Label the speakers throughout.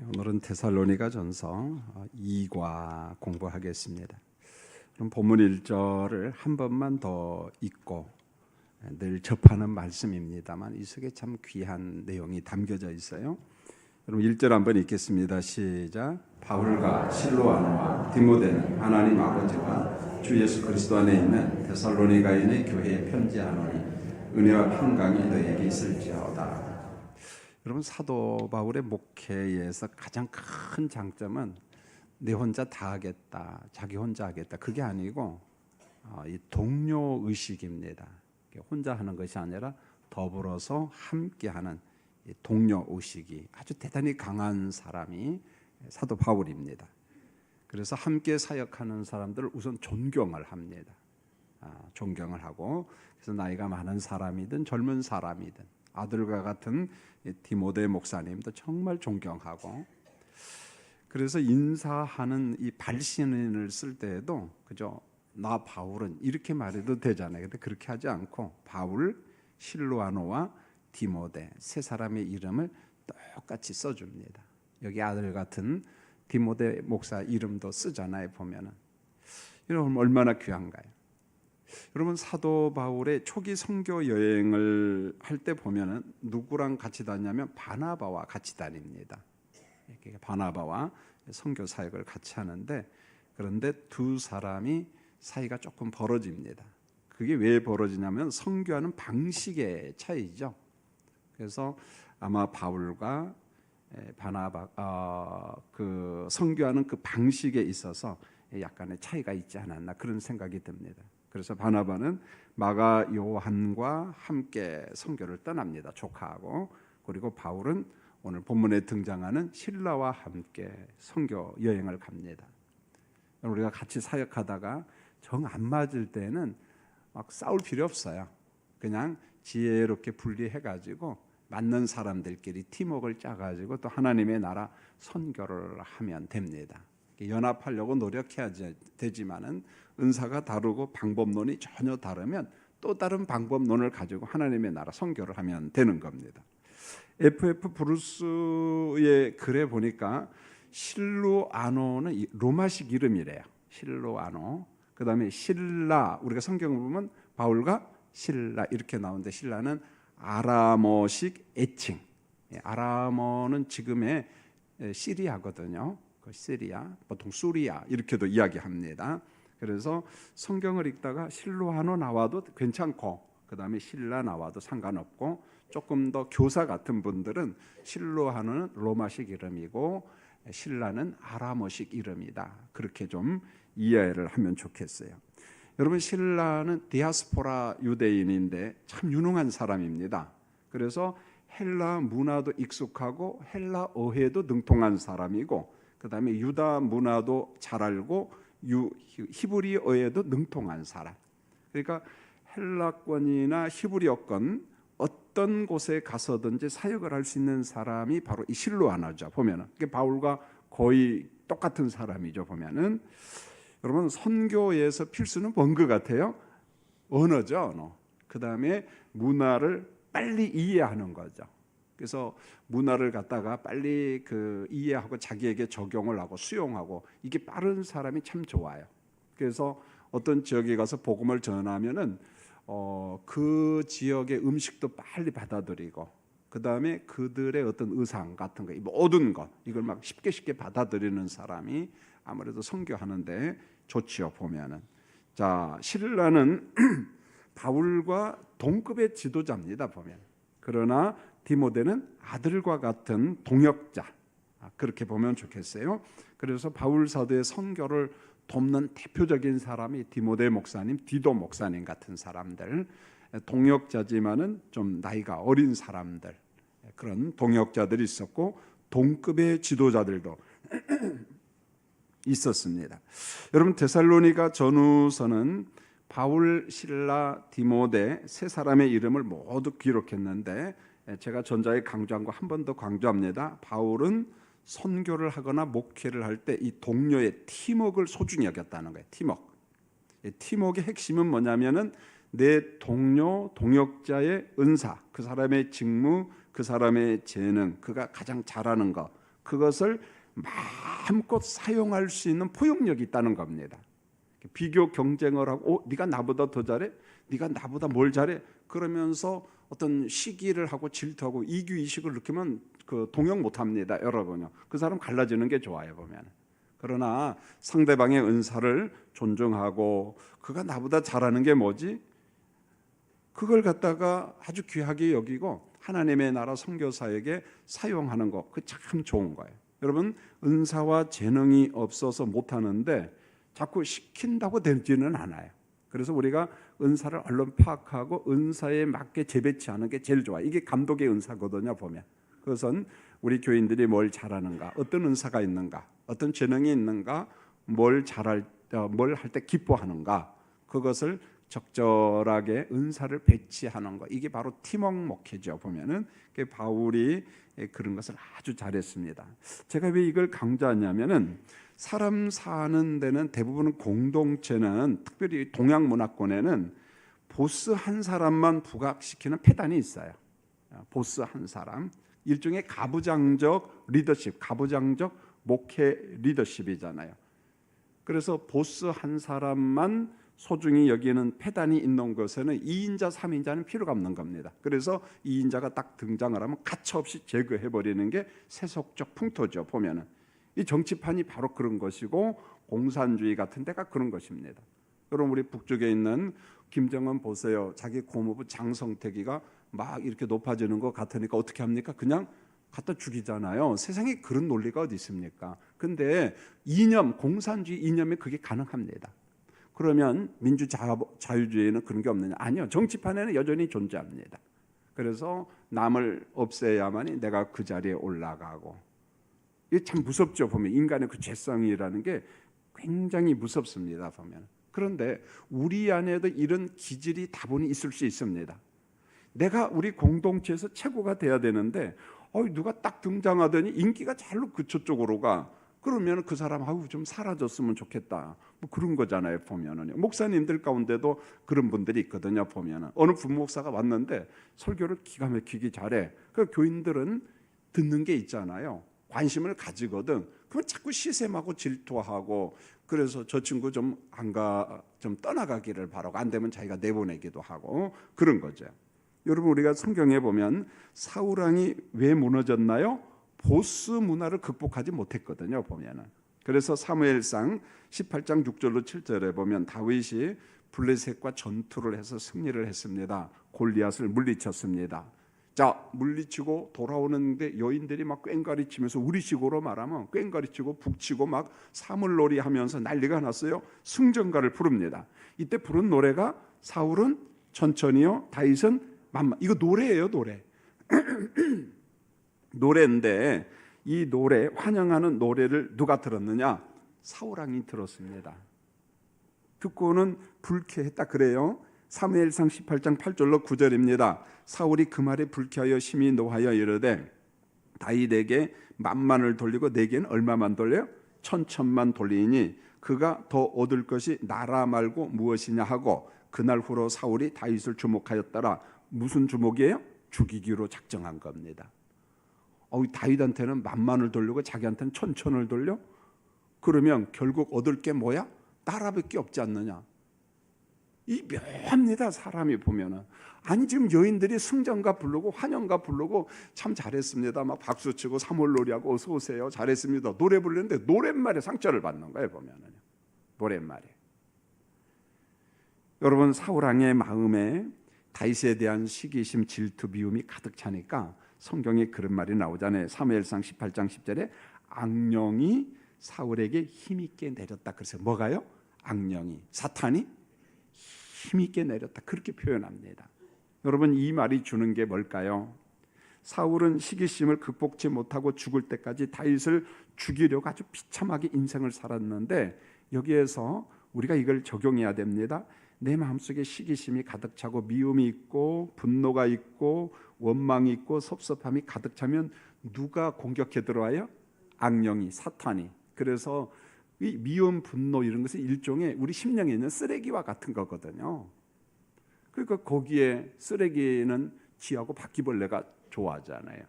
Speaker 1: 오늘은 데살로니가 전서 2과 공부하겠습니다. 그럼 본문 1절을 한 번만 더 읽고 늘 접하는 말씀입니다만 이 속에 참 귀한 내용이 담겨져 있어요. 여러분 1절 한번 읽겠습니다. 시작. 바울과 실로아노와 디모데는 하나님 아버지와 주 예수 그리스도 안에 있는 데살로니가인의 교회에 편지하노니 은혜와 평강이 너에게 있을지어다. 여러분 사도 바울의 목회에서 가장 큰 장점은 내 혼자 다 하겠다, 자기 혼자 하겠다 그게 아니고 이 동료 의식입니다. 혼자 하는 것이 아니라 더불어서 함께하는 이 동료 의식이 아주 대단히 강한 사람이 사도 바울입니다. 그래서 함께 사역하는 사람들을 우선 존경을 합니다. 존경을 하고 그래서 나이가 많은 사람이든 젊은 사람이든 아들과 같은 디모데 목사님도 정말 존경하고 그래서 인사하는 이 발신을 쓸 때에도 그저 나 바울은 이렇게 말해도 되잖아요. 근데 그렇게 하지 않고 바울, 실로아노와 디모데 세 사람의 이름을 똑같이 써줍니다. 여기 아들 같은 디모데 목사 이름도 쓰잖아요. 보면은 이러면 얼마나 귀한가요? 여러분 사도 바울의 초기 선교 여행을 할 때 보면은 누구랑 같이 다니냐면 바나바와 같이 다닙니다. 바나바와 선교 사역을 같이 하는데 그런데 두 사람이 사이가 조금 벌어집니다. 그게 왜 벌어지냐면 선교하는 방식의 차이죠. 그래서 아마 바울과 바나바 그 선교하는 그 방식에 있어서 약간의 차이가 있지 않았나 그런 생각이 듭니다. 그래서 바나바는 마가 요한과 함께 선교를 떠납니다. 조카하고. 그리고 바울은 오늘 본문에 등장하는 실라와 함께 선교 여행을 갑니다. 우리가 같이 사역하다가 정 안 맞을 때는 막 싸울 필요 없어요. 그냥 지혜롭게 분리해가지고 맞는 사람들끼리 팀워크를 짜가지고 또 하나님의 나라 선교를 하면 됩니다. 연합하려고 노력해야 되지만은 은사가 다르고 방법론이 전혀 다르면 또 다른 방법론을 가지고 하나님의 나라 선교를 하면 되는 겁니다. F.F. 브루스의 글에 보니까 실로아노는 로마식 이름이래요. 실로아노. 그 다음에 실라, 우리가 성경을 보면 바울과 실라 이렇게 나오는데 실라는 아람어식 애칭. 아람어는 지금의 시리아거든요. 시리아, 보통 수리아 이렇게도 이야기합니다. 그래서 성경을 읽다가 실로아노 나와도 괜찮고 그 다음에 실라 나와도 상관없고 조금 더 교사 같은 분들은 실로아노는 로마식 이름이고 실라는 아람어식 이름이다. 그렇게 좀 이해를 하면 좋겠어요. 여러분 실라는 디아스포라 유대인인데 참 유능한 사람입니다. 그래서 헬라 문화도 익숙하고 헬라 어회도 능통한 사람이고 그 다음에 유다 문화도 잘 알고 히브리어에도 능통한 사람. 그러니까 헬라권이나 히브리어권 어떤 곳에 가서든지 사역을 할 수 있는 사람이 바로 이 실로아노죠. 보면은 바울과 거의 똑같은 사람이죠. 보면은 여러분 선교에서 필수는 뭔 것 같아요? 언어죠. 언어. 그 다음에 문화를 빨리 이해하는 거죠. 그래서 문화를 갖다가 빨리 이해하고 자기에게 적용을 하고 수용하고 이게 빠른 사람이 참 좋아요. 그래서 어떤 지역에 가서 복음을 전하면은 그 지역의 음식도 빨리 받아들이고 그 다음에 그들의 어떤 의상 같은 거 모든 것 이걸 막 쉽게 받아들이는 사람이 아무래도 선교하는데 좋지요. 보면은 자 실라는 바울과 동급의 지도자입니다. 보면 그러나 디모데는 아들과 같은 동역자 그렇게 보면 좋겠어요. 그래서 바울 사도의 선교를 돕는 대표적인 사람이 디모데 목사님, 디도 목사님 같은 사람들 동역자지만은 좀 나이가 어린 사람들 그런 동역자들이 있었고 동급의 지도자들도 있었습니다. 여러분 데살로니가 전후서는 바울, 실라, 디모데 세 사람의 이름을 모두 기록했는데 제가 전자에 강조한 거 한 번 더 강조합니다. 바울은 선교를 하거나 목회를 할 때 이 동료의 팀워크를 소중히 여겼다는 거예요. 팀워크. 팀워크의 핵심은 뭐냐면은 내 동료, 동역자의 은사, 그 사람의 직무, 그 사람의 재능, 그가 가장 잘하는 것 그것을 마음껏 사용할 수 있는 포용력이 있다는 겁니다. 비교 경쟁을 하고 네가 나보다 더 잘해? 네가 나보다 뭘 잘해? 그러면서 어떤 시기를 하고 질투하고 이규이식을 느끼면 그 동영 못합니다. 여러분요. 그 사람 갈라지는 게 좋아요 보면. 그러나 상대방의 은사를 존중하고 그가 나보다 잘하는 게 뭐지? 그걸 갖다가 아주 귀하게 여기고 하나님의 나라 선교사에게 사용하는 거, 그 참 좋은 거예요. 여러분 은사와 재능이 없어서 못하는데 자꾸 시킨다고 되지는 않아요. 그래서 우리가 은사를 얼른 파악하고 은사에 맞게 재배치하는 게 제일 좋아요. 이게 감독의 은사거든요 보면. 그것은 우리 교인들이 뭘 잘하는가, 어떤 은사가 있는가, 어떤 재능이 있는가, 뭘 할 때 기뻐하는가, 그것을 적절하게 은사를 배치하는 것, 이게 바로 팀워크 목회죠. 보면은 바울이 그런 것을 아주 잘했습니다. 제가 왜 이걸 강조하냐면은 사람 사는 데는 대부분 공동체는 특별히 동양 문화권에는 보스 한 사람만 부각시키는 패단이 있어요. 보스 한 사람, 일종의 가부장적 리더십, 가부장적 목회 리더십이잖아요. 그래서 보스 한 사람만 소중히 여기는 패단이 있는 것에는 2인자, 3인자는 필요가 없는 겁니다. 그래서 2인자가 딱 등장을 하면 가차없이 제거해버리는 게 세속적 풍토죠. 보면은 이 정치판이 바로 그런 것이고 공산주의 같은 데가 그런 것입니다. 여러분 우리 북쪽에 있는 김정은 보세요. 자기 고모부 장성택이가 막 이렇게 높아지는 것 같으니까 어떻게 합니까? 그냥 갖다 죽이잖아요. 세상에 그런 논리가 어디 있습니까? 근데 이념, 공산주의 이념에 그게 가능합니다. 그러면 민주자유주의는 그런 게 없느냐? 아니요. 정치판에는 여전히 존재합니다. 그래서 남을 없애야만이 내가 그 자리에 올라가고, 이게 참 무섭죠. 보면 인간의 그 죄성이라는 게 굉장히 무섭습니다. 보면. 그런데 우리 안에도 이런 기질이 다분히 있을 수 있습니다. 내가 우리 공동체에서 최고가 돼야 되는데 누가 딱 등장하더니 인기가 잘로 그쪽으로 가. 그러면 그 사람 좀 사라졌으면 좋겠다. 뭐 그런 거잖아요. 보면은 목사님들 가운데도 그런 분들이 있거든요. 보면은 어느 부목사가 왔는데 설교를 기가 막히게 잘해. 그 교인들은 듣는 게 있잖아요. 관심을 가지거든. 그럼 자꾸 시샘하고 질투하고, 그래서 저 친구 좀 떠나가기를 바라고, 안 되면 자기가 내보내기도 하고 그런 거죠. 여러분 우리가 성경에 보면 사울 왕이 왜 무너졌나요? 보스 문화를 극복하지 못했거든요. 보면은. 그래서 사무엘상 18장 6절로 7절에 보면 다윗이 블레셋과 전투를 해서 승리를 했습니다. 골리앗을 물리쳤습니다. 자, 물리치고 돌아오는데 여인들이 막 꽹가리치면서 우리식으로 말하면 꽹가리치고 북치고 막 사물놀이 하면서 난리가 났어요. 승전가를 부릅니다. 이때 부른 노래가 사울은 천천히요, 다윗은 만만. 이거 노래예요, 노래. 노래인데 이 노래, 환영하는 노래를 누가 들었느냐? 사울 왕이 들었습니다. 듣고는 불쾌했다 그래요. 사무엘상 18장 8절로 9절입니다. 사울이 그 말에 불쾌하여 심히 노하여 이르되 다윗에게 만만을 돌리고 내게는 얼마만 돌려요? 천천만 돌리니 그가 더 얻을 것이 나라 말고 무엇이냐 하고, 그날 후로 사울이 다윗을 주목하였더라. 무슨 주목이에요? 죽이기로 작정한 겁니다. 다윗한테는 만만을 돌리고 자기한테는 천천을 돌려? 그러면 결국 얻을 게 뭐야? 나라밖에 없지 않느냐? 이 묘합니다. 사람이 보면은. 아니 지금 여인들이 승전가 부르고 환영가 부르고 참 잘했습니다. 막 박수치고 사물놀이하고 어서 오세요. 잘했습니다. 노래 부르는데 노랫말에 상처를 받는 거예요. 보면은. 노랫말에. 여러분 사울 왕의 마음에 다윗에 대한 시기심, 질투, 미움이 가득 차니까 성경에 그런 말이 나오잖아요. 사무엘상 18장 10절에 악령이 사울에게 힘있게 내렸다. 그래서 뭐가요? 악령이, 사탄이 힘있게 내렸다. 그렇게 표현합니다. 여러분 이 말이 주는 게 뭘까요? 사울은 시기심을 극복치 못하고 죽을 때까지 다윗을 죽이려고 아주 비참하게 인생을 살았는데, 여기에서 우리가 이걸 적용해야 됩니다. 내 마음속에 시기심이 가득 차고 미움이 있고 분노가 있고 원망이 있고 섭섭함이 가득 차면 누가 공격해 들어와요? 악령이, 사탄이. 그래서 이 미움, 분노 이런 것은 일종의 우리 심령에 있는 쓰레기와 같은 거거든요. 그러니까 거기에 쓰레기는 쥐하고 바퀴벌레가 좋아하잖아요.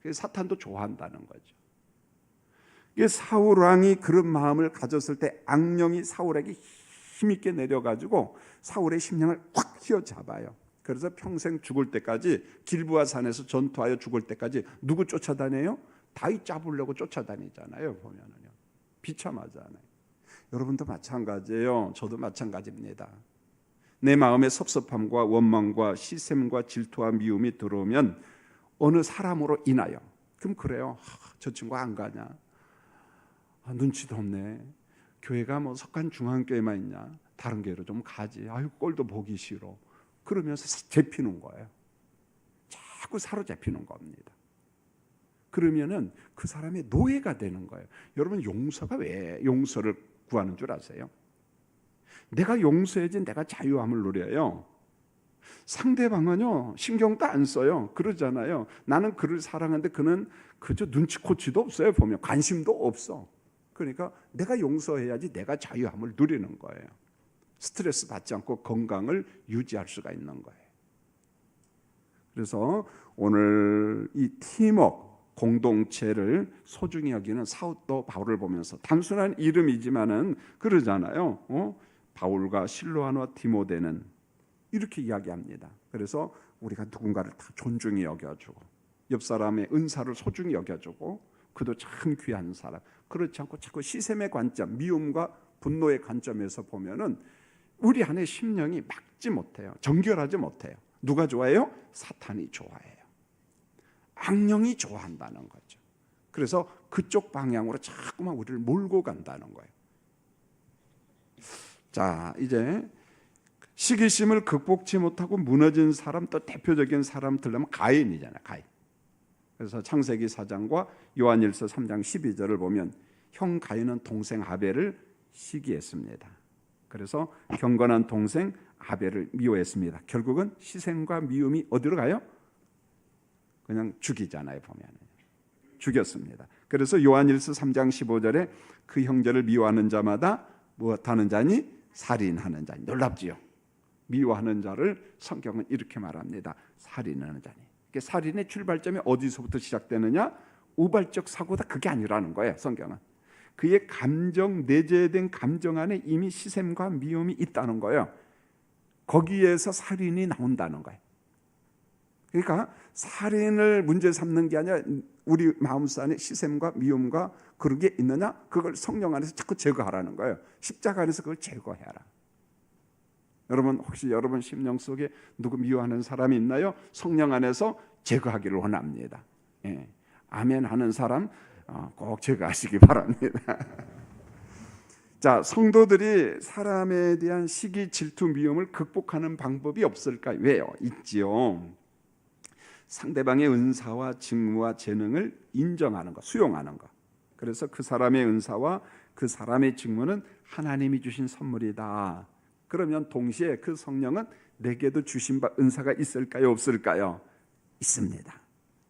Speaker 1: 그래서 사탄도 좋아한다는 거죠. 이게 사울 왕이 그런 마음을 가졌을 때 악령이 사울에게 힘있게 내려가지고 사울의 심령을 확 휘어잡아요. 그래서 평생 죽을 때까지 길보아 산에서 전투하여 죽을 때까지 누구 쫓아다녀요? 다윗 잡으려고 쫓아다니잖아요. 보면은요, 비참하잖아요. 여러분도 마찬가지예요. 저도 마찬가지입니다. 내 마음에 섭섭함과 원망과 시샘과 질투와 미움이 들어오면 어느 사람으로 인하여, 그럼 그래요. 저 친구 안 가냐? 눈치도 없네. 교회가 뭐 석간중앙교회만 있냐? 다른 교회로 좀 가지. 아유, 꼴도 보기 싫어. 그러면서 잡히는 거예요. 자꾸 사로잡히는 겁니다. 그러면은 그 사람의 노예가 되는 거예요. 여러분, 용서가 왜 용서를 구하는 줄 아세요? 내가 용서해야지 내가 자유함을 누려요. 상대방은요, 신경도 안 써요. 그러잖아요. 나는 그를 사랑하는데 그는 그저 눈치코치도 없어요. 보면 관심도 없어. 그러니까 내가 용서해야지 내가 자유함을 누리는 거예요. 스트레스 받지 않고 건강을 유지할 수가 있는 거예요. 그래서 오늘 이 팀워크, 공동체를 소중히 여기는 사도 바울을 보면서, 단순한 이름이지만은 그러잖아요. 바울과 실로아와 디모데는 이렇게 이야기합니다. 그래서 우리가 누군가를 다 존중히 여겨주고, 옆 사람의 은사를 소중히 여겨주고, 그도 참 귀한 사람. 그렇지 않고 자꾸 시샘의 관점, 미움과 분노의 관점에서 보면은 우리 안에 심령이 막지 못해요. 정결하지 못해요. 누가 좋아해요? 사탄이 좋아해요. 악령이 좋아한다는 거죠. 그래서 그쪽 방향으로 자꾸만 우리를 몰고 간다는 거예요. 자, 이제 시기심을 극복치 못하고 무너진 사람, 또 대표적인 사람 들려면 가인이잖아요. 가인. 그래서 창세기 4장과 요한일서 3장 12절을 보면 형 가인은 동생 아벨을 시기했습니다. 그래서 경건한 동생 아벨을 미워했습니다. 결국은 시샘과 미움이 어디로 가요? 그냥 죽이잖아요. 보면 죽였습니다. 그래서 요한일서 3장 15절에 그 형제를 미워하는 자마다 무엇하는 자니? 살인하는 자니. 놀랍지요. 미워하는 자를 성경은 이렇게 말합니다. 살인하는 자니. 살인의 출발점이 어디서부터 시작되느냐? 우발적 사고다, 그게 아니라는 거예요. 성경은 그의 감정, 내재된 감정 안에 이미 시샘과 미움이 있다는 거예요. 거기에서 살인이 나온다는 거예요. 그러니까 살인을 문제 삼는 게 아니라 우리 마음속 안에 시샘과 미움과 그런 게 있느냐? 그걸 성령 안에서 자꾸 제거하라는 거예요. 십자가 안에서 그걸 제거해라. 여러분, 혹시 여러분 심령 속에 누구 미워하는 사람이 있나요? 성령 안에서 제거하기를 원합니다. 예. 아멘 하는 사람 꼭 제거하시기 바랍니다. 자, 성도들이 사람에 대한 시기, 질투, 미움을 극복하는 방법이 없을까요? 왜요? 있지요. 상대방의 은사와 직무와 재능을 인정하는 것, 수용하는 것. 그래서 그 사람의 은사와 그 사람의 직무는 하나님이 주신 선물이다. 그러면 동시에 그 성령은 내게도 주신 바 은사가 있을까요? 없을까요? 있습니다.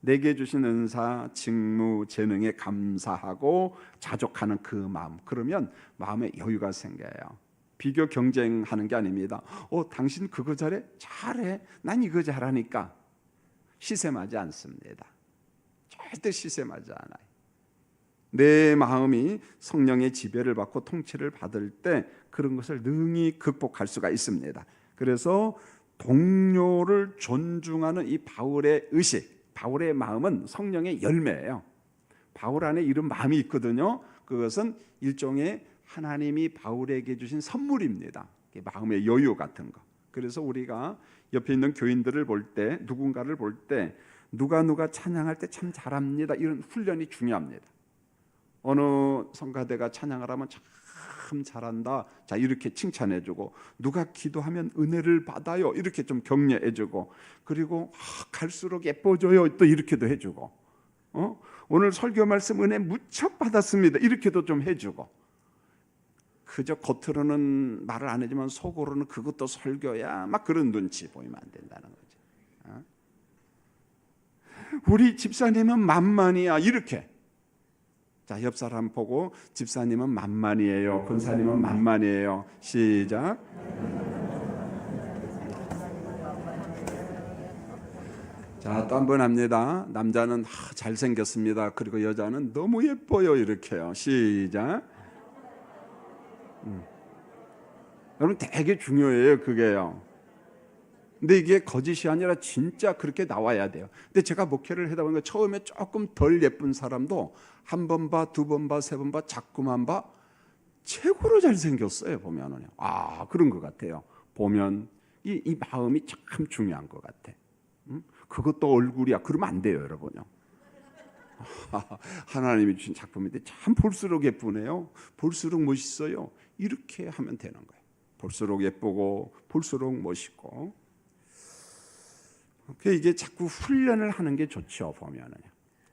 Speaker 1: 내게 주신 은사, 직무, 재능에 감사하고 자족하는 그 마음, 그러면 마음에 여유가 생겨요. 비교 경쟁하는 게 아닙니다. 당신 그거 잘해? 잘해. 난 이거 잘하니까. 시샘하지 않습니다. 절대 시샘하지 않아요. 내 마음이 성령의 지배를 받고 통치를 받을 때 그런 것을 능히 극복할 수가 있습니다. 그래서 동료를 존중하는 이 바울의 의식, 바울의 마음은 성령의 열매예요. 바울 안에 이런 마음이 있거든요. 그것은 일종의 하나님이 바울에게 주신 선물입니다. 마음의 여유 같은 거. 그래서 우리가 옆에 있는 교인들을 볼 때, 누군가를 볼 때 누가 찬양할 때 참 잘합니다, 이런 훈련이 중요합니다. 어느 성가대가 찬양을 하면 참 잘한다, 자 이렇게 칭찬해주고, 누가 기도하면 은혜를 받아요, 이렇게 좀 격려해주고, 그리고 갈수록 예뻐져요, 또 이렇게도 해주고, 오늘 설교 말씀 은혜 무척 받았습니다, 이렇게도 좀 해주고. 그저 겉으로는 말을 안 해주면 속으로는 그것도 설교야, 막 그런 눈치 보이면 안 된다는 거죠. 우리 집사님은 만만이야, 이렇게. 자, 옆 사람 보고 집사님은 만만이에요, 권사님은 만만이에요. 시작. 자, 또 한 번 합니다. 남자는 잘생겼습니다. 그리고 여자는 너무 예뻐요. 이렇게요. 시작. 여러분 되게 중요해요. 그게요. 근데 이게 거짓이 아니라 진짜 그렇게 나와야 돼요. 근데 제가 목회를 하다 보니까 처음에 조금 덜 예쁜 사람도 한 번 봐, 두 번 봐, 세 번 봐, 자꾸만 봐. 최고로 잘생겼어요. 보면은. 그런 것 같아요. 보면 이 마음이 참 중요한 것 같아. 그것도 얼굴이야. 그러면 안 돼요, 여러분요. 하나님이 주신 작품인데 참 볼수록 예쁘네요. 볼수록 멋있어요. 이렇게 하면 되는 거예요. 볼수록 예쁘고 볼수록 멋있고. 이게 자꾸 훈련을 하는 게 좋죠. 보면은.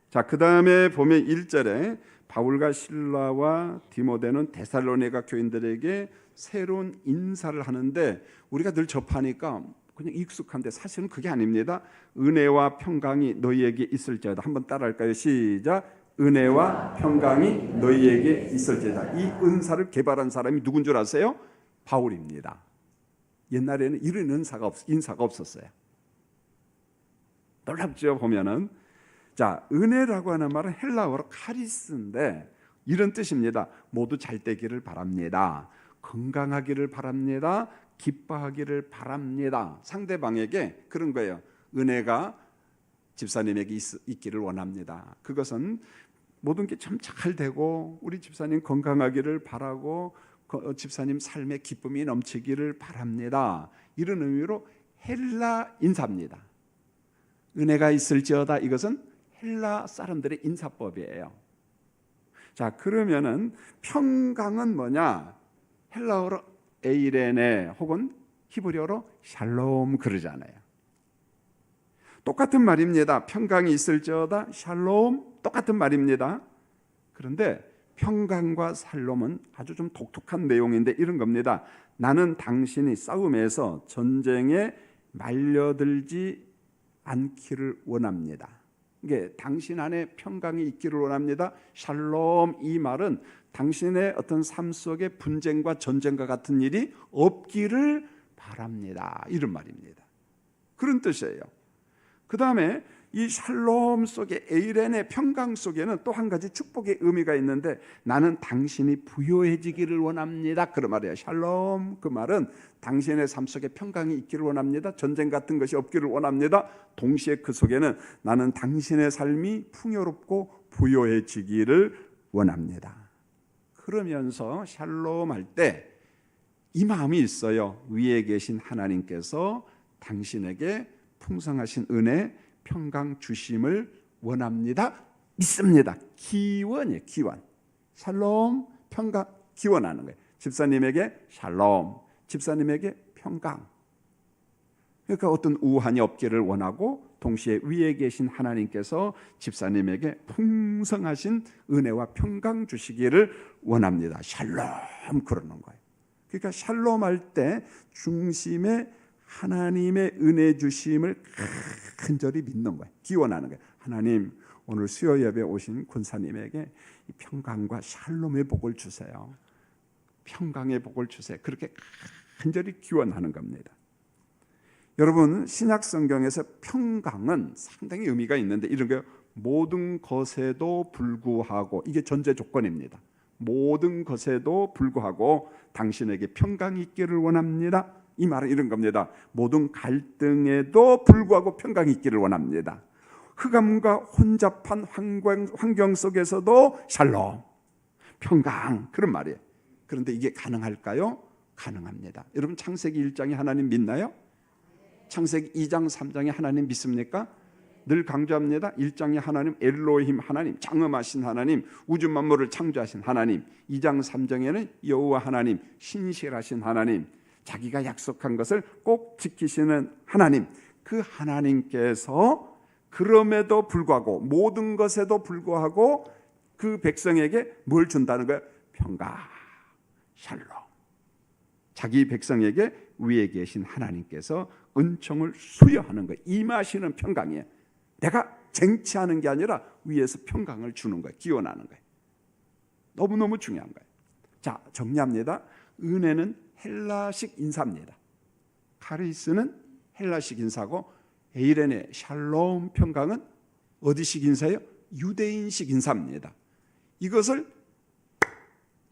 Speaker 1: 자, 그 다음에 보면 1절에 바울과 실라와 디모데는 데살로니가 교인들에게 새로운 인사를 하는데 우리가 늘 접하니까 그냥 익숙한데 사실은 그게 아닙니다. 은혜와 평강이 너희에게 있을지어다. 한번 따라할까요? 시작. 은혜와 평강이 너희에게 있을지어다. 이 은사를 개발한 사람이 누군 줄 아세요? 바울입니다. 옛날에는 이런 인사가 없었어요. 놀랍죠. 보면은 자, 은혜라고 하는 말은 헬라어로 카리스인데 이런 뜻입니다. 모두 잘 되기를 바랍니다. 건강하기를 바랍니다. 기뻐하기를 바랍니다. 상대방에게 그런 거예요. 은혜가 집사님에게 있기를 원합니다. 그것은 모든 게 참 잘 되고 우리 집사님 건강하기를 바라고 집사님 삶에 기쁨이 넘치기를 바랍니다. 이런 의미로 헬라 인사입니다. 은혜가 있을지어다. 이것은 헬라 사람들의 인사법이에요. 자, 그러면은 평강은 뭐냐? 헬라어로 에이레네 혹은 히브리어로 샬롬 그러잖아요. 똑같은 말입니다. 평강이 있을지어다. 샬롬 똑같은 말입니다. 그런데 평강과 샬롬은 아주 좀 독특한 내용인데 이런 겁니다. 나는 당신이 싸움에서 전쟁에 말려들지 않기를 원합니다. 이게 당신 안에 평강이 있기를 원합니다. 샬롬 이 말은 당신의 어떤 삶 속에 분쟁과 전쟁과 같은 일이 없기를 바랍니다. 이런 말입니다. 그런 뜻이에요. 그 다음에 이 샬롬 속에 에이렌의 평강 속에는 또 한 가지 축복의 의미가 있는데 나는 당신이 부요해지기를 원합니다. 그런 말이에요. 샬롬 그 말은 당신의 삶 속에 평강이 있기를 원합니다. 전쟁 같은 것이 없기를 원합니다. 동시에 그 속에는 나는 당신의 삶이 풍요롭고 부요해지기를 원합니다. 그러면서 샬롬 할 때 이 마음이 있어요. 위에 계신 하나님께서 당신에게 풍성하신 은혜 평강 주심을 원합니다. 믿습니다. 기원이에요. 기원. 샬롬 평강 기원하는 거예요. 집사님에게 샬롬, 집사님에게 평강. 그러니까 어떤 우환이 없기를 원하고 동시에 위에 계신 하나님께서 집사님에게 풍성하신 은혜와 평강 주시기를 원합니다. 샬롬 그러는 거예요. 그러니까 샬롬 할 때 중심에 하나님의 은혜 주심을 간절히 믿는 거예요. 기원하는 거예요. 하나님 오늘 수요 예배 오신 권사님에게 이 평강과 샬롬의 복을 주세요. 평강의 복을 주세요. 그렇게 간절히 기원하는 겁니다. 여러분 신약 성경에서 평강은 상당히 의미가 있는데 이런 게 모든 것에도 불구하고 이게 전제 조건입니다. 모든 것에도 불구하고 당신에게 평강이 있기를 원합니다. 이 말은 이런 겁니다. 모든 갈등에도 불구하고 평강이 있기를 원합니다. 흑암과 혼잡한 환경 속에서도 샬롬, 평강 그런 말이에요. 그런데 이게 가능할까요? 가능합니다. 여러분 창세기 1장에 하나님 믿나요? 창세기 2장 3장에 하나님 믿습니까? 늘 강조합니다. 1장에 하나님 엘로힘 하나님 장엄하신 하나님 우주 만물을 창조하신 하나님 2장 3장에는 여호와 하나님 신실하신 하나님 자기가 약속한 것을 꼭 지키시는 하나님 그 하나님께서 그럼에도 불구하고 모든 것에도 불구하고 그 백성에게 뭘 준다는 거예요? 평강, 샬롬. 자기 백성에게 위에 계신 하나님께서 은총을 수여하는 거예요. 임하시는 평강이에요. 내가 쟁취하는 게 아니라 위에서 평강을 주는 거예요. 기원하는 거예요. 너무너무 중요한 거예요. 자, 정리합니다. 은혜는 헬라식 인사입니다. 카리스는 헬라식 인사고 에이렌의 샬롬 평강은 어디식 인사예요? 유대인식 인사입니다. 이것을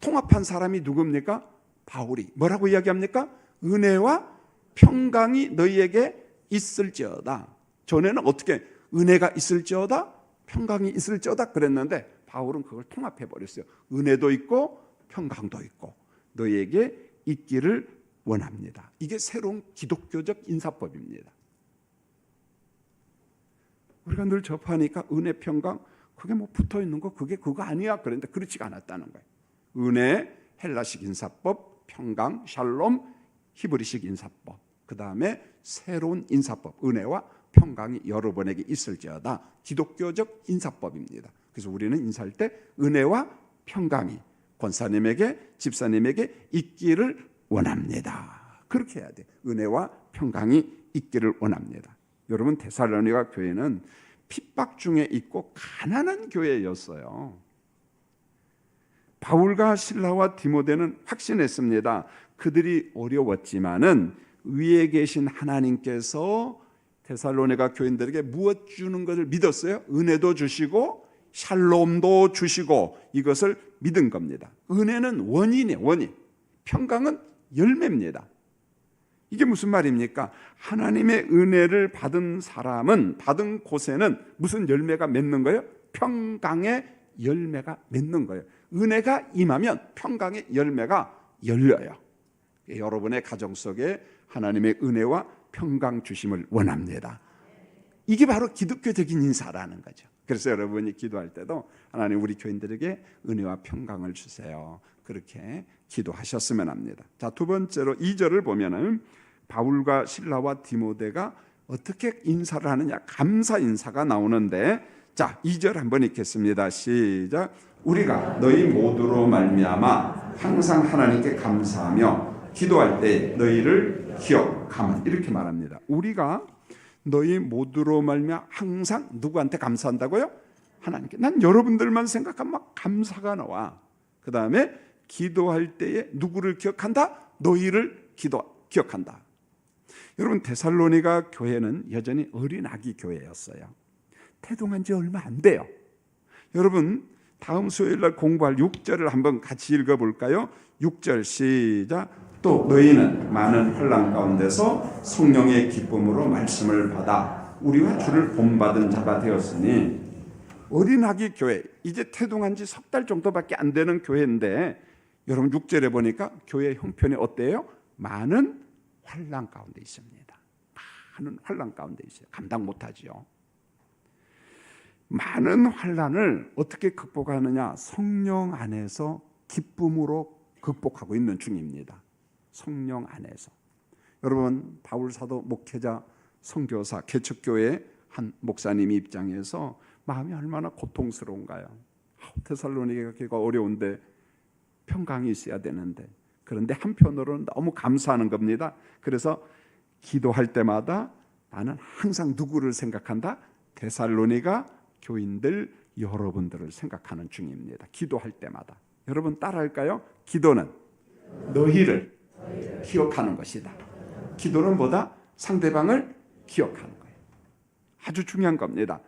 Speaker 1: 통합한 사람이 누굽니까? 바울이 뭐라고 이야기합니까? 은혜와 평강이 너희에게 있을지어다. 전에는 어떻게 은혜가 있을지어다, 평강이 있을지어다 그랬는데 바울은 그걸 통합해 버렸어요. 은혜도 있고 평강도 있고 너희에게 있기를 원합니다. 이게 새로운 기독교적 인사법입니다. 우리가 늘 접하니까 은혜, 평강 그게 뭐 붙어 있는 거 그게 그거 아니야 그런데 그렇지가 않았다는 거예요. 은혜, 헬라식 인사법, 평강, 샬롬, 히브리식 인사법, 그 다음에 새로운 인사법, 은혜와 평강이 여러분에게 있을지어다. 기독교적 인사법입니다. 그래서 우리는 인사할 때 은혜와 평강이 권사님에게, 집사님에게 있기를 원합니다. 그렇게 해야 돼. 은혜와 평강이 있기를 원합니다. 여러분, 데살로니가 교회는 핍박 중에 있고 가난한 교회였어요. 바울과 실라와 디모데는 확신했습니다. 그들이 어려웠지만은 위에 계신 하나님께서 데살로니가 교인들에게 무엇 주는 것을 믿었어요? 은혜도 주시고 샬롬도 주시고 이것을 믿은 겁니다. 은혜는 원인이에요. 원인. 평강은 열매입니다. 이게 무슨 말입니까? 하나님의 은혜를 받은 사람은 받은 곳에는 무슨 열매가 맺는 거예요? 평강의 열매가 맺는 거예요. 은혜가 임하면 평강의 열매가 열려요. 여러분의 가정 속에 하나님의 은혜와 평강 주심을 원합니다. 이게 바로 기독교적인 인사라는 거죠. 그래서 여러분이 기도할 때도 하나님 우리 교인들에게 은혜와 평강을 주세요. 그렇게 기도하셨으면 합니다. 자, 두 번째로 2절을 보면은 바울과 실라와 디모데가 어떻게 인사를 하느냐, 감사 인사가 나오는데, 자, 2절 한번 읽겠습니다. 시작. 우리가 너희 모두로 말미암아 항상 하나님께 감사하며 기도할 때 너희를 기억하면, 이렇게 말합니다. 우리가 너희 모두로 말미암아 항상 누구한테 감사한다고요? 하나님께. 난 여러분들만 생각하면 막 감사가 나와. 그 다음에 기도할 때에 누구를 기억한다? 너희를 기억한다. 여러분, 데살로니가 교회는 여전히 어린 아기 교회였어요. 태동한 지 얼마 안 돼요. 여러분, 다음 수요일날 공부할 6절을 한번 같이 읽어볼까요? 6절 시작. 또 너희는 많은 환난 가운데서 성령의 기쁨으로 말씀을 받아 우리와 주를 본받은 자가 되었으니. 어린 아기 교회, 이제 태동한 지 석 달 정도밖에 안 되는 교회인데 여러분 6절에 보니까 교회 형편이 어때요? 많은 환난 가운데 있습니다. 많은 환난 가운데 있어요. 감당 못하지요. 많은 환난을 어떻게 극복하느냐? 성령 안에서 기쁨으로 극복하고 있는 중입니다. 성령 안에서. 여러분, 바울 사도 목회자, 선교사, 개척교회 한 목사님 입장에서 마음이 얼마나 고통스러운가요? 데살로니가 교회가 어려운데 평강이 있어야 되는데, 그런데 한편으로는 너무 감사하는 겁니다. 그래서 기도할 때마다 나는 항상 누구를 생각한다? 데살로니가 교인들 여러분들을 생각하는 중입니다. 기도할 때마다. 여러분 따라할까요? 기도는 너희를 기억하는 것이다. 기도는 뭐다? 상대방을 기억하는 거예요. 아주 중요한 겁니다.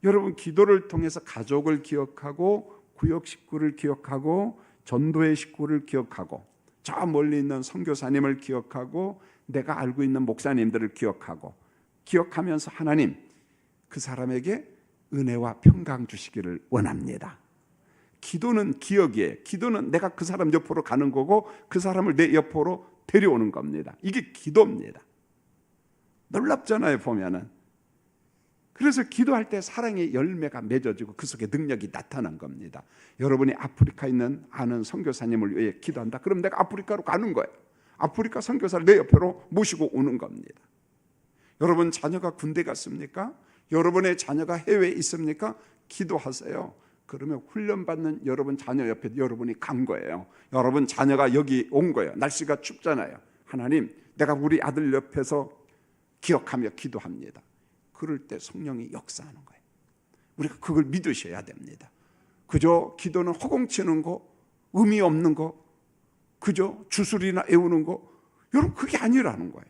Speaker 1: 여러분, 기도를 통해서 가족을 기억하고 구역 식구를 기억하고 전도의 식구를 기억하고 저 멀리 있는 선교사님을 기억하고 내가 알고 있는 목사님들을 기억하고, 기억하면서 하나님 그 사람에게 은혜와 평강 주시기를 원합니다. 기도는 기억이에요. 기도는 내가 그 사람 옆으로 가는 거고 그 사람을 내 옆으로 데려오는 겁니다. 이게 기도입니다. 놀랍잖아요, 보면은. 그래서 기도할 때 사랑의 열매가 맺어지고 그 속에 능력이 나타난 겁니다. 여러분이 아프리카 있는 아는 선교사님을 위해 기도한다. 그럼 내가 아프리카로 가는 거예요. 아프리카 선교사를 내 옆으로 모시고 오는 겁니다. 여러분 자녀가 군대 갔습니까? 여러분의 자녀가 해외에 있습니까? 기도하세요. 그러면 훈련받는 여러분 자녀 옆에 여러분이 간 거예요. 여러분 자녀가 여기 온 거예요. 날씨가 춥잖아요. 하나님, 내가 우리 아들 옆에서 기억하며 기도합니다. 그럴 때 성령이 역사하는 거예요. 우리가 그걸 믿으셔야 됩니다. 그저 기도는 허공치는 거, 의미 없는 거, 그저 주술이나 애우는 거, 여러분 그게 아니라는 거예요.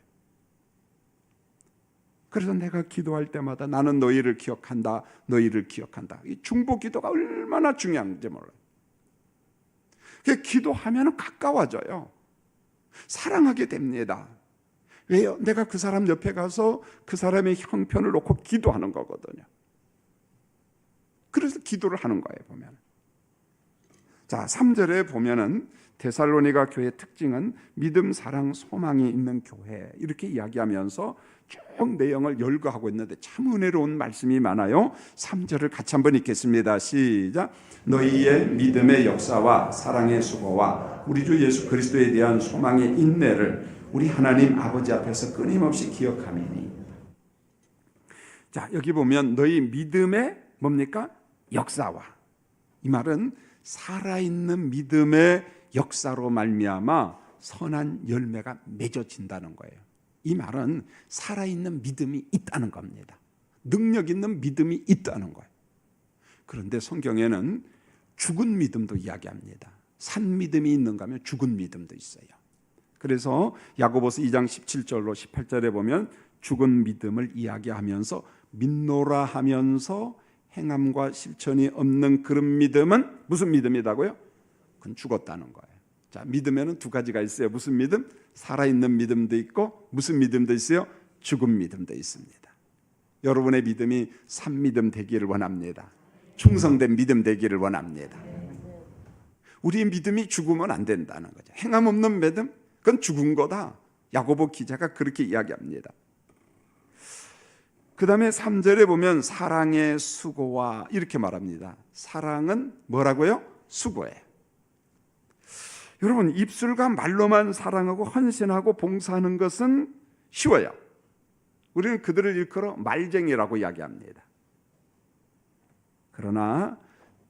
Speaker 1: 그래서 내가 기도할 때마다 나는 너희를 기억한다, 너희를 기억한다. 이 중보 기도가 얼마나 중요한지 몰라요. 기도하면 가까워져요. 사랑하게 됩니다. 왜요? 내가 그 사람 옆에 가서 그 사람의 형편을 놓고 기도하는 거거든요. 그래서 기도를 하는 거예요, 보면. 자, 3절에 보면은 데살로니가 교회의 특징은 믿음, 사랑, 소망이 있는 교회, 이렇게 이야기하면서 쭉 내용을 열거하고 있는데 참 은혜로운 말씀이 많아요. 3절을 같이 한번 읽겠습니다. 시작. 너희의 믿음의 역사와 사랑의 수고와 우리 주 예수 그리스도에 대한 소망의 인내를 우리 하나님 아버지 앞에서 끊임없이 기억하미니. 자, 여기 보면 너희 믿음의 뭡니까? 역사와, 이 말은 살아있는 믿음의 역사로 말미암아 선한 열매가 맺어진다는 거예요. 이 말은 살아있는 믿음이 있다는 겁니다. 능력 있는 믿음이 있다는 거예요. 그런데 성경에는 죽은 믿음도 이야기합니다. 산 믿음이 있는가 하면 죽은 믿음도 있어요. 그래서 야고보서 2장 17절로 18절에 보면 죽은 믿음을 이야기하면서 믿노라 하면서 행함과 실천이 없는 그런 믿음은 무슨 믿음이라고요? 그건 죽었다는 거예요. 자, 믿음에는 두 가지가 있어요. 무슨 믿음? 살아있는 믿음도 있고 무슨 믿음도 있어요? 죽은 믿음도 있습니다. 여러분의 믿음이 산 믿음 되기를 원합니다. 충성된 믿음 되기를 원합니다. 우리의 믿음이 죽으면 안 된다는 거죠. 행함 없는 믿음? 그건 죽은 거다. 야고보 기자가 그렇게 이야기합니다. 그 다음에 3절에 보면 사랑의 수고와 이렇게 말합니다. 사랑은 뭐라고요? 수고예요. 여러분, 입술과 말로만 사랑하고 헌신하고 봉사하는 것은 쉬워요. 우리는 그들을 일컬어 말쟁이라고 이야기합니다. 그러나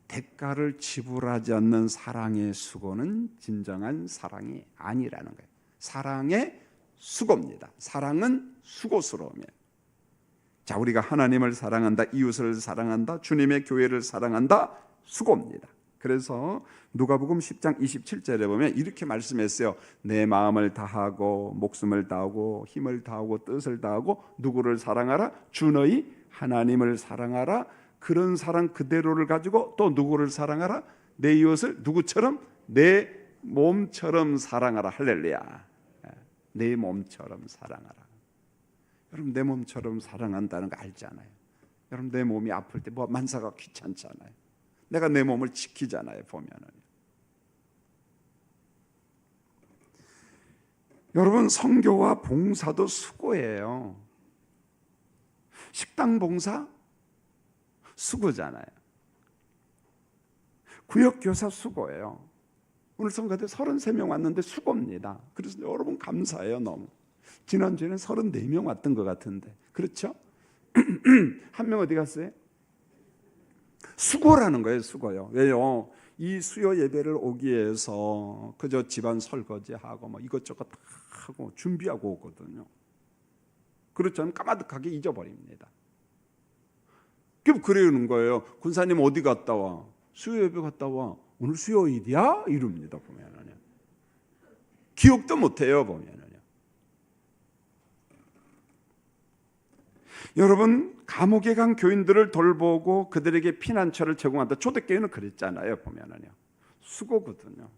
Speaker 1: 대가를 지불하지 않는 사랑의 수고는 진정한 사랑이 아니라는 거예요. 사랑의 수고입니다. 사랑은 수고스러움이에요. 자, 우리가 하나님을 사랑한다, 이웃을 사랑한다, 주님의 교회를 사랑한다, 수고입니다. 그래서 누가복음 10장 27절에 보면 이렇게 말씀했어요. 내 마음을 다하고 목숨을 다하고 힘을 다하고 뜻을 다하고 누구를 사랑하라? 주 너희 하나님을 사랑하라. 그런 사랑 그대로를 가지고 또 누구를 사랑하라? 내 이웃을 누구처럼? 내 몸처럼 사랑하라. 할렐루야. 내 몸처럼 사랑하라. 여러분, 내 몸처럼 사랑한다는 거 알잖아요. 여러분, 내 몸이 아플 때 뭐 만사가 귀찮잖아요. 내가 내 몸을 지키잖아요, 보면은. 여러분, 선교와 봉사도 수고예요. 식당 봉사 수고잖아요. 구역교사 수고예요. 오늘 성가대 33명 왔는데 수고입니다. 그래서 여러분 감사해요, 너무. 지난주에는 34명 왔던 것 같은데, 그렇죠? 한 명 어디 갔어요? 수고라는 거예요, 수고요. 왜요? 이 수요 예배를 오기 위해서 그저 집안 설거지하고 뭐 이것저것 다 하고 준비하고 오거든요. 그렇지 않으면 까마득하게 잊어버립니다. 그러는 거예요. 군사님 어디 갔다 와? 수요 예배 갔다 와. 오늘 수요일이야? 이럽니다, 보면은요. 기억도 못해요, 보면은요. 여러분, 감옥에 간 교인들을 돌보고 그들에게 피난처를 제공한다. 초대교회는 그랬잖아요, 보면은요. 수고거든요.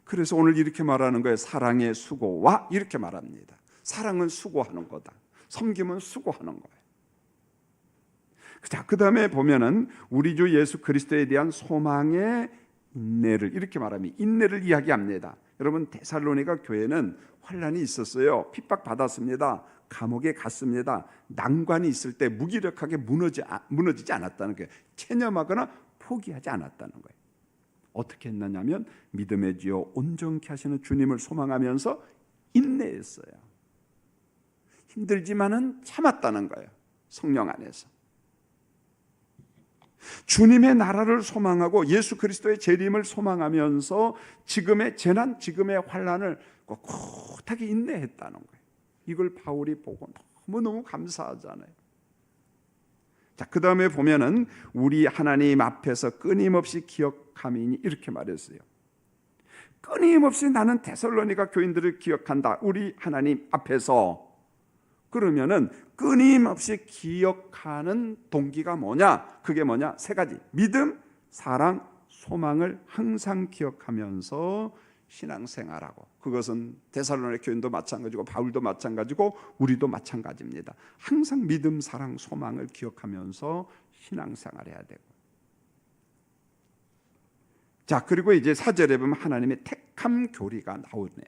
Speaker 1: 그래서 오늘 이렇게 말하는 거예요. 사랑의 수고와 이렇게 말합니다. 사랑은 수고하는 거다. 섬김은 수고하는 거예요. 자, 그 다음에 보면은 우리 주 예수 그리스도에 대한 소망의 인내를 이렇게 말합니다. 인내를 이야기합니다. 여러분, 데살로니가 교회는 환난이 있었어요. 핍박 받았습니다. 감옥에 갔습니다. 난관이 있을 때 무기력하게 무너지지 않았다는 거예요. 체념하거나 포기하지 않았다는 거예요. 어떻게 했느냐면 믿음의 지요 온전케 하시는 주님을 소망하면서 인내했어요. 힘들지만은 참았다는 거예요. 성령 안에서. 주님의 나라를 소망하고 예수 그리스도의 재림을 소망하면서 지금의 재난, 지금의 환난을 꿋꿋하게 인내했다는 거예요. 이걸 바울이 보고 너무너무 감사하잖아요. 자, 그 다음에 보면은 우리 하나님 앞에서 끊임없이 기억함이니 이렇게 말했어요. 끊임없이 나는 데살로니가 교인들을 기억한다. 우리 하나님 앞에서 그러면은 끊임없이 기억하는 동기가 뭐냐? 그게 뭐냐? 세 가지. 믿음, 사랑, 소망을 항상 기억하면서 신앙생활하고, 그것은 데살로니가 교인도 마찬가지고 바울도 마찬가지고 우리도 마찬가지입니다. 항상 믿음, 사랑, 소망을 기억하면서 신앙생활해야 되고. 자, 그리고 이제 4절에 보면 하나님의 택함 교리가 나오네요.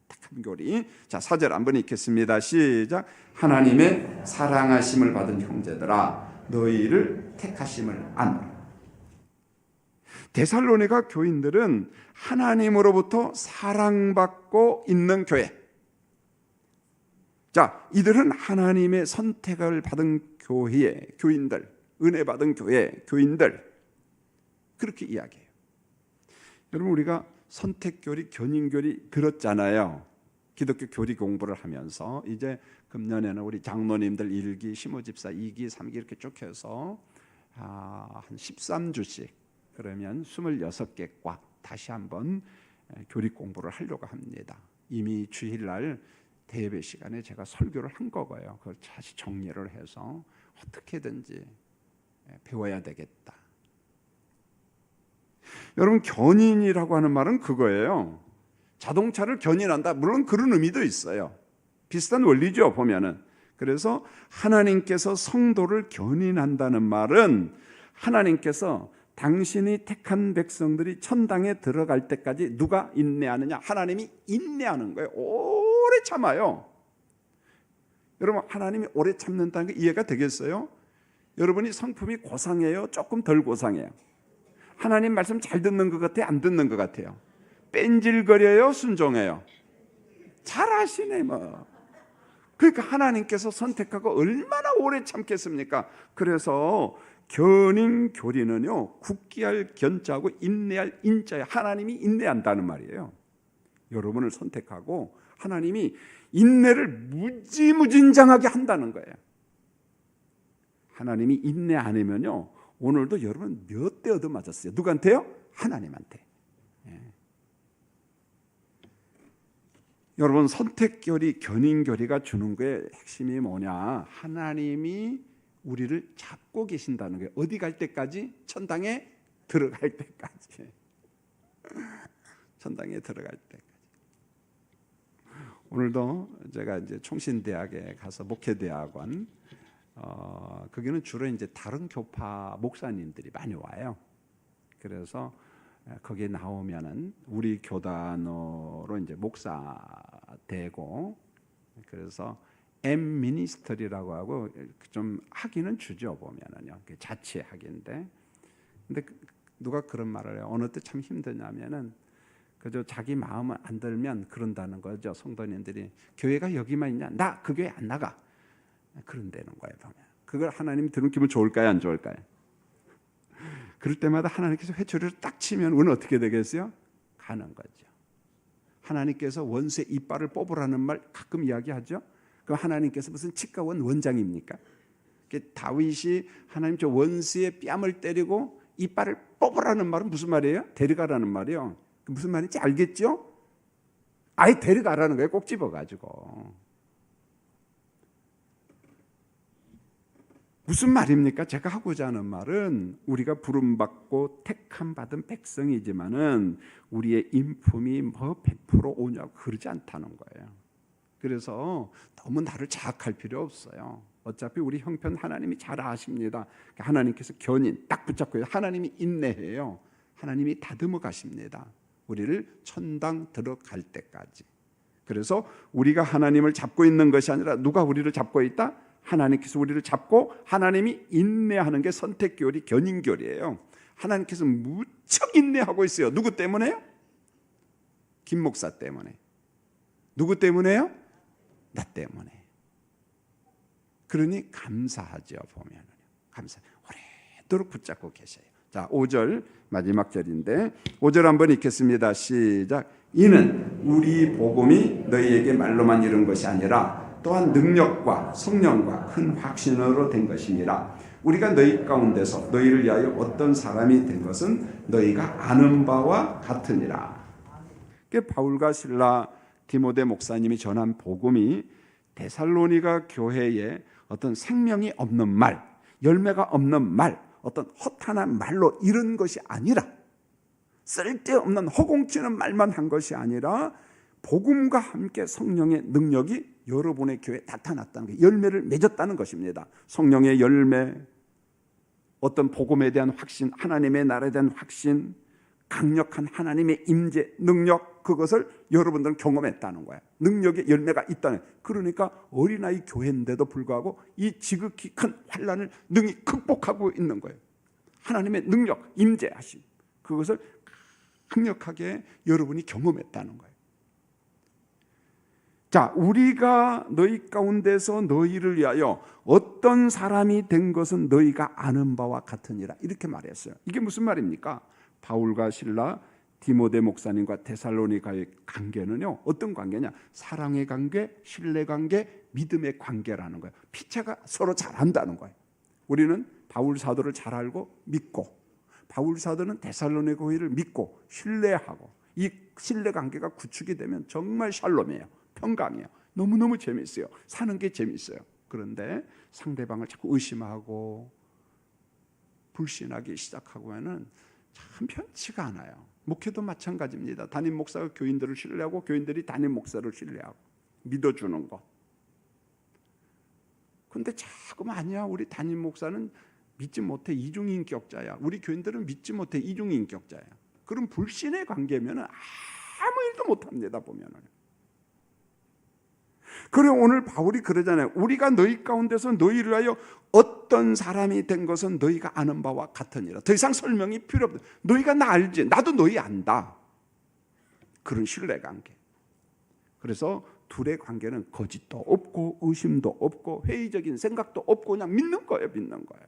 Speaker 1: 택함 교리. 자, 4절 한번 읽겠습니다. 시작. 하나님의 사랑하심을 받은 형제들아, 너희를 택하심을 아노라. 데살로니가 교인들은 하나님으로부터 사랑받고 있는 교회. 자, 이들은 하나님의 선택을 받은 교회의 교인들, 은혜 받은 교회 교인들, 그렇게 이야기해요. 여러분, 우리가 선택교리, 견인교리 들었잖아요. 기독교 교리 공부를 하면서. 이제 금년에는 우리 장로님들 1기, 시모집사 2기, 3기 이렇게 쭉 해서 한 13주씩, 그러면 26개 과 다시 한번 교리 공부를 하려고 합니다. 이미 주일날 대예배 시간에 제가 설교를 한 거고요. 그걸 다시 정리를 해서 어떻게든지 배워야 되겠다. 여러분, 견인이라고 하는 말은 그거예요. 자동차를 견인한다. 물론 그런 의미도 있어요. 비슷한 원리죠, 보면은. 그래서 하나님께서 성도를 견인한다는 말은 하나님께서 당신이 택한 백성들이 천당에 들어갈 때까지 누가 인내하느냐? 하나님이 인내하는 거예요. 오래 참아요. 여러분, 하나님이 오래 참는다는 게 이해가 되겠어요? 여러분이 성품이 고상해요? 조금 덜 고상해요? 하나님 말씀 잘 듣는 것 같아요? 안 듣는 것 같아요? 뺀질거려요? 순종해요? 잘 아시네 뭐. 그러니까 하나님께서 선택하고 얼마나 오래 참겠습니까? 그래서 견인 교리는요, 굳게할 견자하고 인내할 인자예요. 하나님이 인내한다는 말이에요. 여러분을 선택하고 하나님이 인내를 무지무진장하게 한다는 거예요. 하나님이 인내 안 하면요, 오늘도 여러분 몇 대 얻어맞았어요. 누구한테요? 하나님한테. 예. 여러분, 선택교리, 견인교리가 주는 거의 핵심이 뭐냐? 하나님이 우리를 잡고 계신다는 거예요. 어디 갈 때까지? 천당에 들어갈 때까지. 천당에 들어갈 때까지. 오늘도 제가 이제 총신대학에 가서 목회대학원, 거기는 주로 이제 다른 교파 목사님들이 많이 와요. 그래서 거기에 나오면은 우리 교단으로 이제 목사 되고, 그래서 M 미니스터리라고 하고 좀 학위는 주죠, 보면은요. 자치 학위인데. 근데 누가 그런 말을 해요. 어느 때 참 힘드냐면은 그저 자기 마음을 안 들면 그런다는 거죠. 성도님들이 교회가 여기만 있냐? 나 그 교회 안 나가. 그런다는 거예요, 보면. 그걸 하나님 들으면 기분 좋을까요, 안 좋을까요? 그럴 때마다 하나님께서 회초리를 딱 치면 우리는 어떻게 되겠어요? 가는 거죠. 하나님께서 원수의 이빨을 뽑으라는 말 가끔 이야기하죠. 그럼 하나님께서 무슨 치과원 원장입니까? 다윗이 하나님 저 원수의 뺨을 때리고 이빨을 뽑으라는 말은 무슨 말이에요? 데려가라는 말이요. 무슨 말인지 알겠죠? 아예 데려가라는 거예요. 꼭 집어가지고. 무슨 말입니까? 제가 하고자 하는 말은 우리가 부름받고 택함받은 백성이지만은 우리의 인품이 뭐 100% 오냐고 그러지 않다는 거예요. 그래서 너무 나를 자학할 필요 없어요. 어차피 우리 형편 하나님이 잘 아십니다. 하나님께서 견인 딱 붙잡고 하나님이 인내해요. 하나님이 다듬어 가십니다. 우리를 천당 들어갈 때까지. 그래서 우리가 하나님을 잡고 있는 것이 아니라 누가 우리를 잡고 있다? 하나님께서 우리를 잡고 하나님이 인내하는 게 선택교리, 견인교리예요. 하나님께서 무척 인내하고 있어요. 누구 때문에요? 김 목사 때문에. 누구 때문에요? 나 때문에. 그러니 감사하죠, 보면. 감사. 오래도록 붙잡고 계셔요. 자, 5절 마지막 절인데 5절 한번 읽겠습니다. 시작. 이는 우리 복음이 너희에게 말로만 이른 것이 아니라 또한 능력과 성령과 큰 확신으로 된 것이니라. 우리가 너희 가운데서 너희를 위하여 어떤 사람이 된 것은 너희가 아는 바와 같으니라. 바울과 실라, 디모데 목사님이 전한 복음이 데살로니가 교회에 어떤 생명이 없는 말, 열매가 없는 말, 어떤 허탄한 말로 이런 것이 아니라, 쓸데없는 허공치는 말만 한 것이 아니라 복음과 함께 성령의 능력이 여러분의 교회에 나타났다는 게, 열매를 맺었다는 것입니다. 성령의 열매, 어떤 복음에 대한 확신, 하나님의 나라에 대한 확신, 강력한 하나님의 임재, 능력, 그것을 여러분들은 경험했다는 거예요. 능력의 열매가 있다는. 그러니까 어린아이 교회인데도 불구하고 이 지극히 큰 환난을 능히 극복하고 있는 거예요. 하나님의 능력, 임재하심, 그것을 강력하게 여러분이 경험했다는 거예요. 자, 우리가 너희 가운데서 너희를 위하여 어떤 사람이 된 것은 너희가 아는 바와 같으니라, 이렇게 말했어요. 이게 무슨 말입니까? 바울과 실라, 디모데 목사님과 데살로니가의 관계는요, 어떤 관계냐? 사랑의 관계, 신뢰 관계, 믿음의 관계라는 거예요. 피차가 서로 잘 안다는 거예요. 우리는 바울 사도를 잘 알고 믿고, 바울 사도는 데살로니가 교회를 믿고 신뢰하고, 이 신뢰 관계가 구축이 되면 정말 샬롬이에요. 평강이에요. 너무너무 재밌어요. 사는 게 재밌어요. 그런데 상대방을 자꾸 의심하고 불신하기 시작하고 하면 참 편치가 않아요. 목회도 마찬가지입니다. 담임 목사가 교인들을 신뢰하고 교인들이 담임 목사를 신뢰하고 믿어주는 것. 근데 자꾸 아니야, 우리 담임 목사는 믿지 못해, 이중인격자야. 우리 교인들은 믿지 못해, 이중인격자야. 그럼 불신의 관계면 아무 일도 못합니다. 보면은. 그래, 오늘 바울이 그러잖아요. 우리가 너희 가운데서 너희를 위하여 어떤 사람이 된 것은 너희가 아는 바와 같으니라. 더 이상 설명이 필요 없다. 너희가 나 알지, 나도 너희 안다. 그런 신뢰관계. 그래서 둘의 관계는 거짓도 없고 의심도 없고 회의적인 생각도 없고 그냥 믿는 거예요. 믿는 거예요.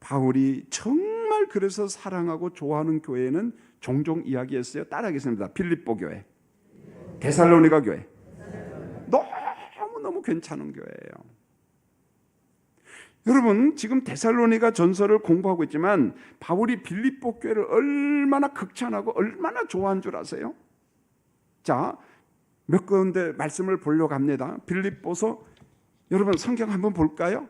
Speaker 1: 바울이 정말 그래서 사랑하고 좋아하는 교회는 종종 이야기했어요. 따라하겠습니다. 빌립보 교회, 데살로니가 교회, 너무너무 괜찮은 교회예요. 여러분, 지금 데살로니가 전서를 공부하고 있지만 바울이 빌립보 교회를 얼마나 극찬하고 얼마나 좋아한 줄 아세요? 자, 몇 군데 말씀을 보려고 합니다. 빌립보서, 여러분 성경 한번 볼까요?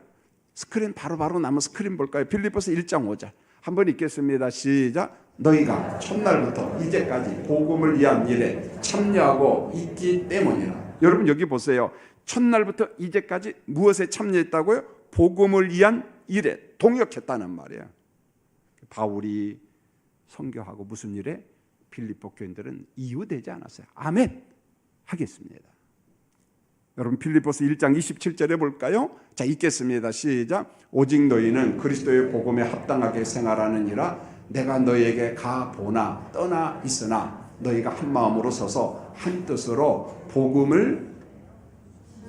Speaker 1: 스크린 바로 남은 스크린 볼까요? 빌립보서 1장 5절 한번 읽겠습니다. 시작. 너희가 첫날부터 이제까지 복음을 위한 일에 참여하고 있기 때문이라. 여러분 여기 보세요. 첫날부터 이제까지 무엇에 참여했다고요? 복음을 위한 일에 동역했다는 말이에요. 바울이 선교하고 무슨 일에? 빌립보 교인들은 이유되지 않았어요. 아멘 하겠습니다. 여러분 빌립보서 1장 27절에 볼까요? 자, 읽겠습니다. 시작. 오직 너희는 그리스도의 복음에 합당하게 생활하느니라. 내가 너희에게 가보나 떠나 있으나 너희가 한 마음으로 서서 한 뜻으로 복음을,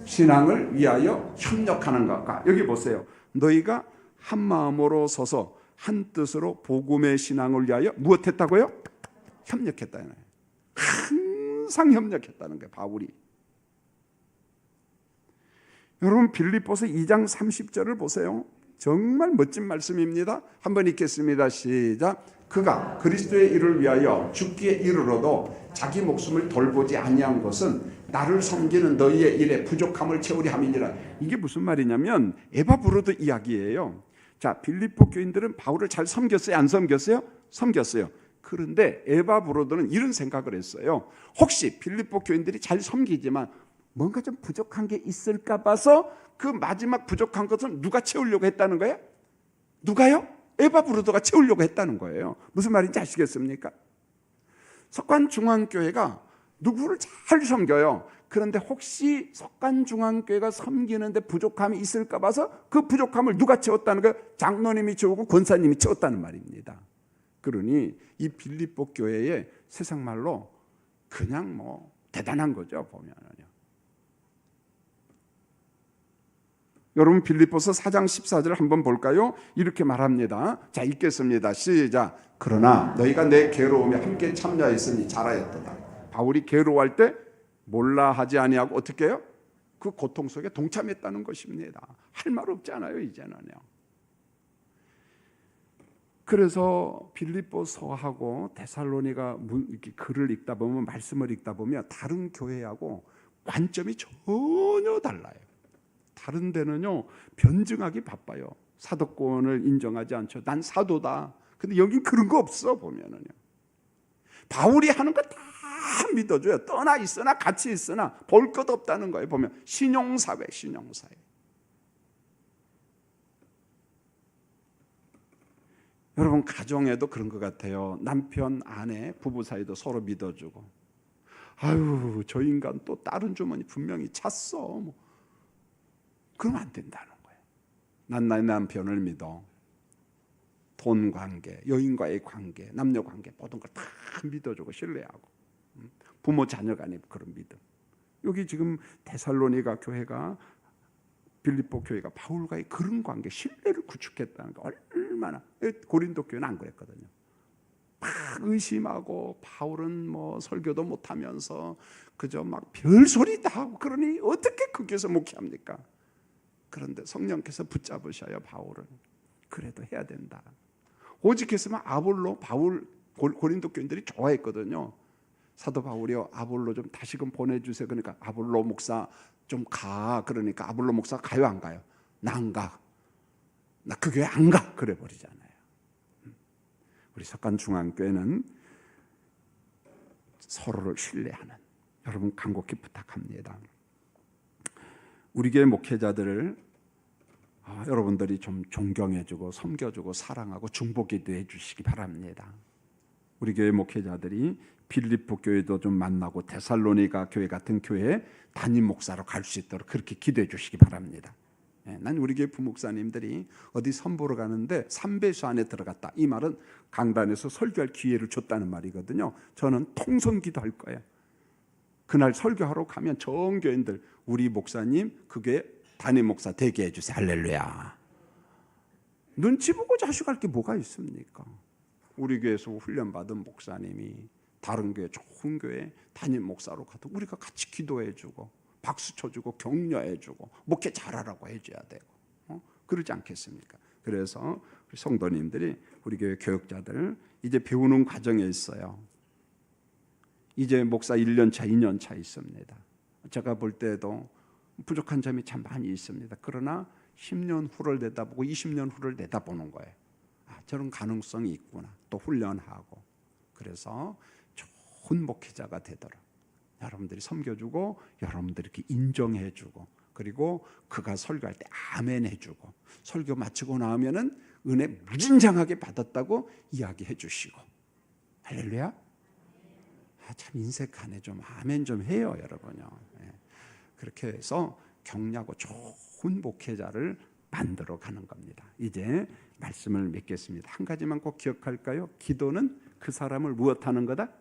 Speaker 1: 신앙을 위하여 협력하는 것과, 여기 보세요. 너희가 한 마음으로 서서 한 뜻으로 복음의 신앙을 위하여 무엇했다고요? 협력했다는 거예요. 항상 협력했다는 거예요. 바울이. 여러분 빌립보서 2장 30절을 보세요. 정말 멋진 말씀입니다. 한번 읽겠습니다. 시작. 그가 그리스도의 일을 위하여 죽기에 이르러도 자기 목숨을 돌보지 아니한 것은 나를 섬기는 너희의 일에 부족함을 채우려 함이니라. 이게 무슨 말이냐면 에바브로도 이야기예요. 자, 빌립보 교인들은 바울을 잘 섬겼어요? 안 섬겼어요? 섬겼어요. 그런데 에바브로도는 이런 생각을 했어요. 혹시 빌립보 교인들이 잘 섬기지만 뭔가 좀 부족한 게 있을까 봐서 그 마지막 부족한 것을 누가 채우려고 했다는 거예요? 누가요? 에바브로도가 채우려고 했다는 거예요. 무슨 말인지 아시겠습니까? 석관중앙교회가 누구를 잘 섬겨요. 그런데 혹시 석관중앙교회가 섬기는데 부족함이 있을까 봐서 그 부족함을 누가 채웠다는 거예요? 장로님이 채우고 권사님이 채웠다는 말입니다. 그러니 이 빌립보 교회의 세상 말로 그냥 뭐 대단한 거죠, 보면은요. 여러분 빌립보서 4장 14절 한번 볼까요? 이렇게 말합니다. 자, 읽겠습니다. 시작. 그러나 너희가 내 괴로움에 함께 참여했으니 잘하였도다. 바울이 괴로워할 때 몰라 하지 아니하고 어떻게 해요? 그 고통 속에 동참했다는 것입니다. 할 말 없지 않아요, 이제는요. 그래서 빌립보서하고 데살로니가 이렇게 글을 읽다 보면, 말씀을 읽다 보면 다른 교회하고 관점이 전혀 달라요. 다른 데는요 변증하기 바빠요. 사도권을 인정하지 않죠. 난 사도다. 근데 여긴 그런 거 없어. 보면은요 바울이 하는 거 다 믿어줘요. 떠나 있으나 같이 있으나 볼 것 없다는 거예요. 보면 신용사회. 여러분 가정에도 그런 것 같아요. 남편, 아내, 부부 사이도 서로 믿어주고, 아유 저 인간 또 다른 주머니 분명히 찼어. 뭐. 그러면 안 된다는 거예요. 난 나의 남편을 믿어. 돈 관계, 여인과의 관계, 남녀 관계 모든 걸 다 믿어주고 신뢰하고, 부모 자녀 간의 그런 믿음. 여기 지금 데살로니가 교회가, 빌립보 교회가 바울과의 그런 관계, 신뢰를 구축했다는 거 얼마나. 고린도 교회는 안 그랬거든요. 막 의심하고, 바울은 뭐 설교도 못하면서 그저 막 별소리 다 하고, 그러니 어떻게 그 교회에서 목회합니까? 그런데 성령께서 붙잡으셔요. 바울은 그래도 해야 된다. 오직 했으면 아볼로, 바울, 고린도 교인들이 좋아했거든요. 사도 바울이요, 아볼로 좀 다시금 보내주세요. 그러니까 아볼로 목사 좀 가. 그러니까 아볼로 목사 가요, 안 가요? 나 안 가. 나 그 교회 안 가. 그래 버리잖아요. 우리 석간중앙교회는 서로를 신뢰하는, 여러분 간곡히 부탁합니다. 우리 교회 목회자들을 여러분들이 좀 존경해주고 섬겨주고 사랑하고 중보기도 해주시기 바랍니다. 우리 교회 목회자들이 빌립보 교회도 좀 만나고 데살로니가 교회 같은 교회에 담임 목사로 갈 수 있도록 그렇게 기도해 주시기 바랍니다. 난 우리 교회 부목사님들이 어디 선보러 가는데 3배수 안에 들어갔다, 이 말은 강단에서 설교할 기회를 줬다는 말이거든요. 저는 통성 기도할 거예요. 그날 설교하러 가면 전 교인들, 우리 목사님 그 교회 담임 목사 되게 해주세요. 할렐루야. 눈치 보고 자식할 게 뭐가 있습니까? 우리 교회에서 훈련받은 목사님이 다른 교회, 좋은 교회 담임 목사로 가도 우리가 같이 기도해주고 박수 쳐주고 격려해주고 목회 잘하라고 해줘야 되고, 그러지 않겠습니까? 그래서 우리 성도님들이, 우리 교회 교역자들 이제 배우는 과정에 있어요. 이제 목사 1년차 2년차 있습니다. 제가 볼 때도 부족한 점이 참 많이 있습니다. 그러나 10년 후를 내다보고 20년 후를 내다보는 거예요. 저런 가능성이 있구나. 또 훈련하고. 그래서 좋은 목회자가 되도록 여러분들이 섬겨주고, 여러분들이 이렇게 인정해주고, 그리고 그가 설교할 때 아멘 해주고, 설교 마치고 나오면은 은혜 무진장하게 받았다고 이야기해 주시고. 할렐루야. 참 인색하네. 좀 아멘 좀 해요, 여러분요. 그렇게 해서 격려하고 좋은 목회자를 만들어 가는 겁니다. 이제 말씀을 맺겠습니다. 한 가지만 꼭 기억할까요? 기도는 그 사람을 무엇하는 거다?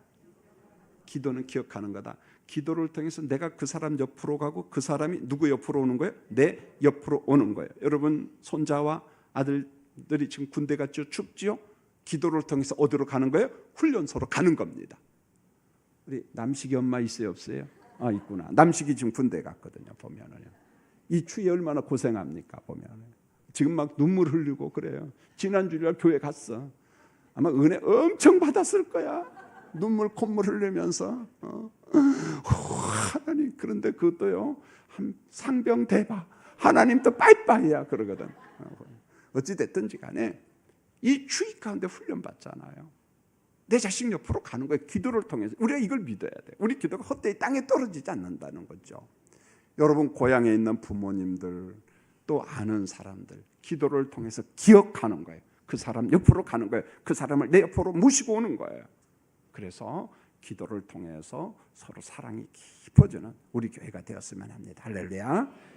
Speaker 1: 기도는 기억하는 거다. 기도를 통해서 내가 그 사람 옆으로 가고 그 사람이 누구 옆으로 오는 거예요? 내 옆으로 오는 거예요. 여러분 손자와 아들들이 지금 군대 갔죠? 춥지요? 기도를 통해서 어디로 가는 거예요? 훈련소로 가는 겁니다. 우리 남식이 엄마 있어요, 없어요? 있구나. 남식이 지금 군대 갔거든요. 보면은요. 이 추위에 얼마나 고생합니까? 보면은 지금 막 눈물 흘리고 그래요. 지난주일 교회 갔어. 아마 은혜 엄청 받았을 거야. 눈물 콧물 흘리면서 하나님. 그런데 그것도요, 상병대바 하나님도 빠이빠이야 그러거든. 어찌 됐든지 간에 이 추위 가운데 훈련 받잖아요. 내 자식 옆으로 가는 거예요. 기도를 통해서. 우리가 이걸 믿어야 돼. 우리 기도가 헛되이 땅에 떨어지지 않는다는 거죠. 여러분 고향에 있는 부모님들, 또 아는 사람들, 기도를 통해서 기억하는 거예요. 그 사람 옆으로 가는 거예요. 그 사람을 내 옆으로 모시고 오는 거예요. 그래서 기도를 통해서 서로 사랑이 깊어지는 우리 교회가 되었으면 합니다. 할렐루야.